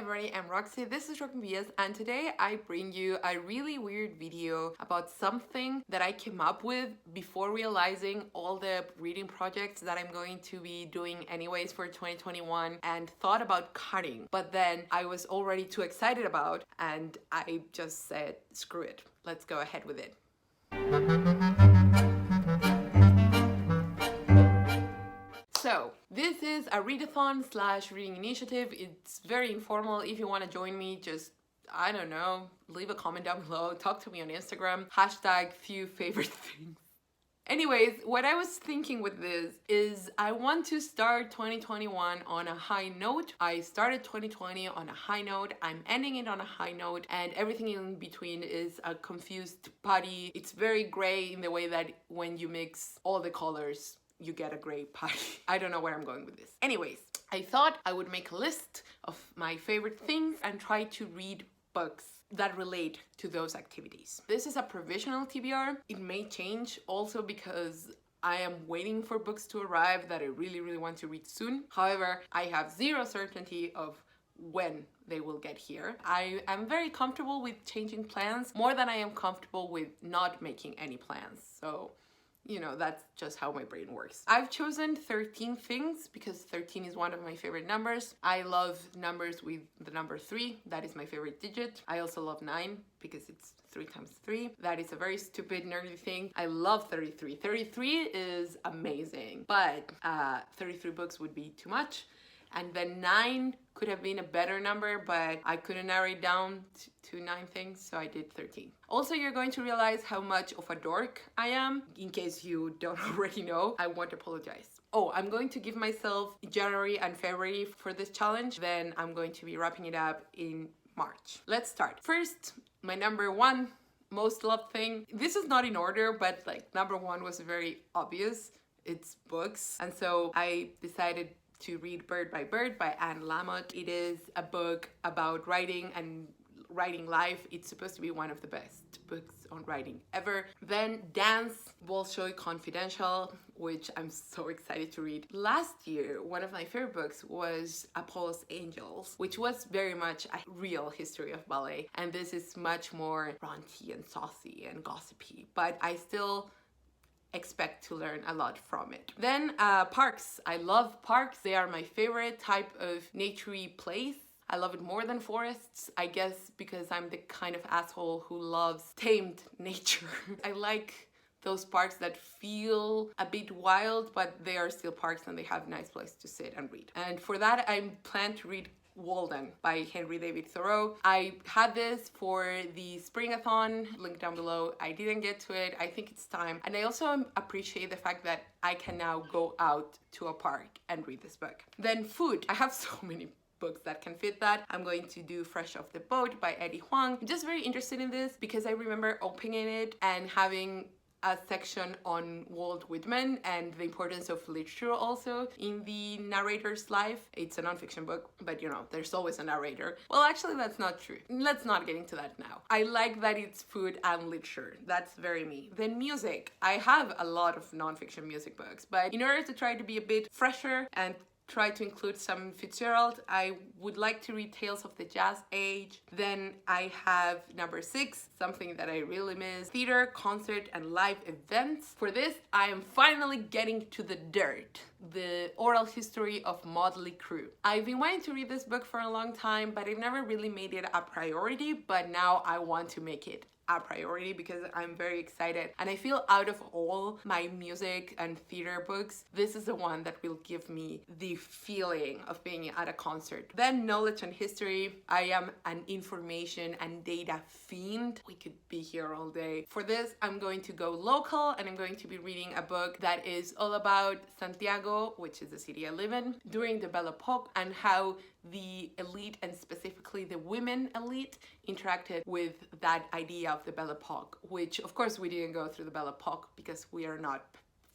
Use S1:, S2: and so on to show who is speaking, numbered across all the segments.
S1: everybody, I'm Roxy, this is recmebook, and today I bring you a really weird video about something that I came up with before realizing all the reading projects that I'm going to be doing anyways for 2021 and thought about cutting, but then I was already too excited about and I just said, screw it, let's go ahead with it. So, this is a readathon / reading initiative. It's very informal. If you want to join me, just, I don't know, leave a comment down below, talk to me on Instagram, #FewFavoriteThings. Anyways, what I was thinking with this is I want to start 2021 on a high note. I started 2020 on a high note, I'm ending it on a high note, and everything in between is a confused putty. It's very gray in the way that when you mix all the colors, you get a gray putty. I don't know where I'm going with this. Anyways, I thought I would make a list of my favorite things and try to read books that relate to those activities. This is a provisional TBR. It may change also because I am waiting for books to arrive that I really want to read soon. However, I have zero certainty of when they will get here. I am very comfortable with changing plans more than I am comfortable with not making any plans. So, you know, that's just how my brain works. I've chosen 13 things because 13 is one of my favorite numbers. I love numbers with the number 3. That is my favorite digit. I also love 9 because it's 3 times 3. That is a very stupid, nerdy thing. I love 33. 33 is amazing, but 33 books would be too much. And then 9 could have been a better number, but I couldn't narrow it down to 9 things, so I did 13. Also, you're going to realize how much of a dork I am. In case you don't already know, I want to apologize. Oh, I'm going to give myself January and February for this challenge, then I'm going to be wrapping it up in March. Let's start. First, my number 1 most loved thing. This is not in order, but like number 1 was very obvious. It's books. And so I decided to read Bird by Bird by Anne Lamott. It is a book about writing and writing life. It's supposed to be one of the best books on writing ever. Then Dance, Bolshoi Confidential, which I'm so excited to read. Last year, one of my favorite books was Apollo's Angels, which was very much a real history of ballet. And this is much more raunchy and saucy and gossipy, but I still expect to learn a lot from it. Then parks. I love parks. They are my favorite type of naturey place. I love it more than forests, I guess because I'm the kind of asshole who loves tamed nature. I like those parks that feel a bit wild, but they are still parks and they have a nice place to sit and read. And for that, I plan to read Walden by Henry David Thoreau. I had this for the Springathon, link down below. I didn't get to it. I think it's time. And I also appreciate the fact that I can now go out to a park and read this book. Then food. I have so many books that can fit that. I'm going to do Fresh Off the Boat by Eddie Huang. I'm just very interested in this because I remember opening it and having a section on Walt Whitman and the importance of literature also in the narrator's life. It's a nonfiction book, but you know, there's always a narrator. Well, actually, that's not true. Let's not get into that now. I like that it's food and literature. That's very me. Then music. I have a lot of nonfiction music books, but in order to try to be a bit fresher and try to include some Fitzgerald, I would like to read Tales of the Jazz Age. Then I have number 6, something that I really miss, theater, concert, and live events. For this, I am finally getting to the dirt, the oral history of Motley Crue. I've been wanting to read this book for a long time, but I've never really made it a priority, but now I want to make it a priority because I'm very excited, and I feel out of all my music and theater books, this is the one that will give me the feeling of being at a concert. Then knowledge and history. I am an information and data fiend. We could be here all day. For this, I'm going to go local and I'm going to be reading a book that is all about Santiago, which is the city I live in, during the Belle Epoque, and how the elite and specifically the women elite interacted with that idea of the Belle Epoque, which of course we didn't go through the Belle Epoque because we are not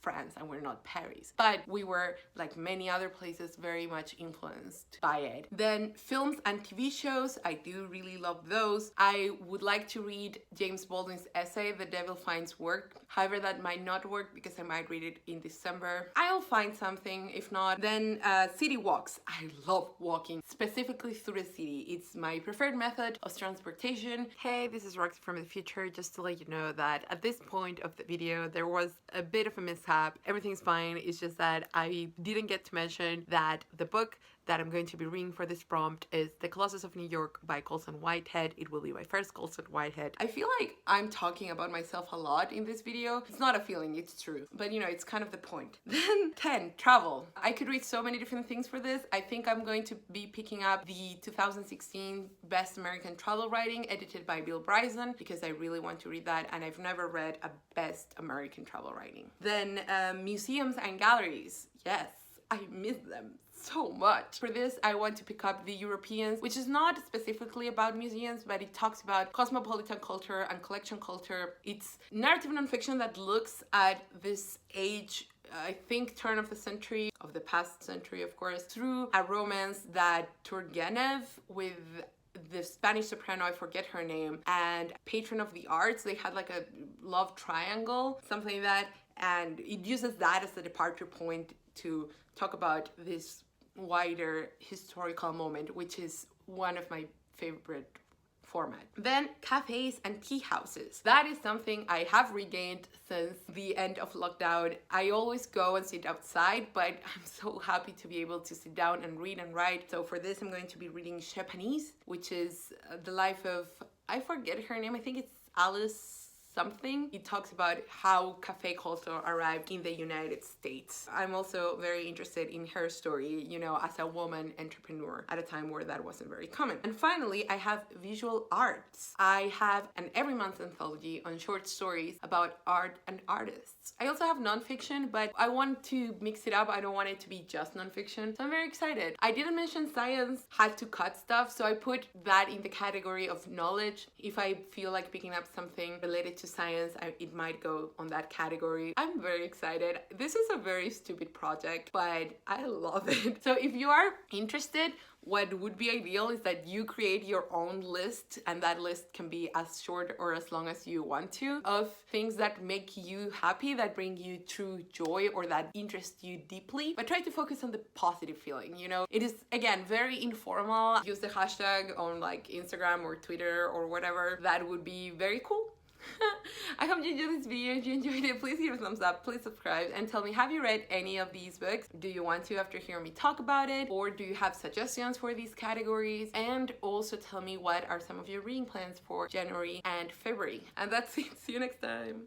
S1: France and we're not Paris. But we were, like many other places, very much influenced by it. Then films and TV shows, I do really love those. I would like to read James Baldwin's essay, The Devil Finds Work. However, that might not work because I might read it in December. I'll find something. If not, then city walks. I love walking, specifically through the city. It's my preferred method of transportation. Hey, this is Roxy from the future. Just to let you know that at this point of the video, there was a bit of a mishap. Everything's fine. It's just that I didn't get to mention that the book that I'm going to be reading for this prompt is The Colossus of New York by Colson Whitehead. It will be my first Colson Whitehead. I feel like I'm talking about myself a lot in this video. It's not a feeling, it's true. But you know, it's kind of the point. Then 10, travel. I could read so many different things for this. I think I'm going to be picking up the 2016 Best American Travel Writing edited by Bill Bryson because I really want to read that and I've never read a Best American Travel Writing. Then museums and galleries. Yes, I miss them so much. For this, I want to pick up The Europeans, which is not specifically about museums, but it talks about cosmopolitan culture and collection culture. It's narrative nonfiction that looks at this age, I think turn of the century, of the past century, of course, through a romance that Turgenev with the Spanish soprano, I forget her name, and patron of the arts, they had like a love triangle, something like that, and it uses that as the departure point to talk about this wider historical moment, which is one of my favorite format. Then cafes and tea houses. That is something I have regained since the end of lockdown. I always go and sit outside, but I'm so happy to be able to sit down and read and write. So for this, I'm going to be reading Japanese, which is the life of, I forget her name, I think it's Alice something. It talks about how cafe culture arrived in the United States. I'm also very interested in her story, you know, as a woman entrepreneur at a time where that wasn't very common. And finally, I have visual arts. I have an every month anthology on short stories about art and artists. I also have nonfiction, but I want to mix it up. I don't want it to be just nonfiction. So I'm very excited. I didn't mention science had to cut stuff, so I put that in the category of knowledge. If I feel like picking up something related to science, it might go on that category. I'm very excited. This is a very stupid project, but I love it. So if you are interested, what would be ideal is that you create your own list, and that list can be as short or as long as you want to, of things that make you happy, that bring you true joy, or that interest you deeply. But try to focus on the positive feeling, you know? It is, again, very informal. Use the hashtag on like Instagram or Twitter or whatever. That would be very cool. I hope you enjoyed this video. If you enjoyed it, please give it a thumbs up, please subscribe, and tell me, have you read any of these books? Do you want to after hearing me talk about it? Or do you have suggestions for these categories? And also tell me what are some of your reading plans for January and February. And that's it. See you next time.